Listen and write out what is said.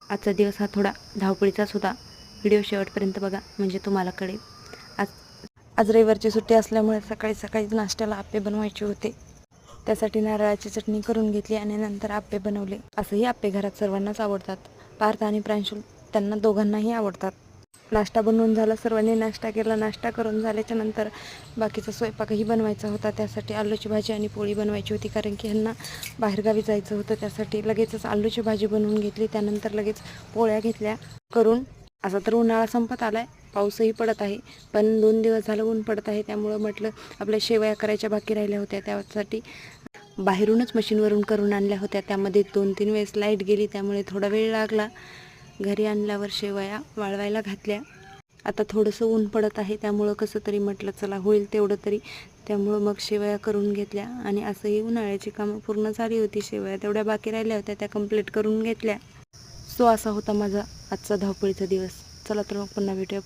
आजचा दिवस हा थोडा धावपळीचाच होता. व्हिडिओ शेवटपर्यंत बघा म्हणजे तुम्हाला कळेल. आज आज रविवारची सुट्टी असल्यामुळे सकाळी सकाळीच नाश्त्याला आप्पे बनवायचे होते. त्यासाठी नारळाची चटणी करून घेतली आणि नंतर आप्पे बनवले. असंही आप्पे घरात सर्वांनाच आवडतात. पार्थ आणि प्रांशुल त्यांना दोघांनाही आवडतात. नाश्ता बनवून झाला, सर्वांनी नाश्ता केला. नाश्ता करून झाल्याच्या नंतर बाकीचा स्वयंपाकही बनवायचा होता. त्यासाठी आलूची भाजी आणि पोळी बनवायची होती, कारण की ह्यांना बाहेरगावी जायचं होतं. त्यासाठी लगेचच आलूची भाजी बनवून घेतली. त्यानंतर लगेच पोळ्या घेतल्या करून. असा तर उन्हाळा संपत आलाय, पाऊसही पडत आहे, पण 2 दिवस झालं ऊन पडत आहे. त्यामुळं म्हटलं आपल्या शेवया करायच्या बाकी राहिल्या होत्या, त्यासाठी बाहेरूनच मशीनवरून करून आणल्या होत्या. त्यामध्ये 2-3 वेळेस लाईट गेली, त्यामुळे थोडा वेळ लागला. घरी आणल्यावर शेवया वाळवायला घातल्या. आता थोडंसं ऊन पडत आहे, त्यामुळं कसं तरी म्हटलं चला होईल तेवढं तरी, त्यामुळं मग शेवया करून घेतल्या. आणि असंही उन्हाळ्याची कामं पूर्ण झाली होती. शेवया तेवढ्या बाकी राहिल्या होत्या, त्या कंप्लीट करून घेतल्या. सो असा होता माझा आजचा धावपळीचा दिवस. चला तर मग पुन्हा भेटूया.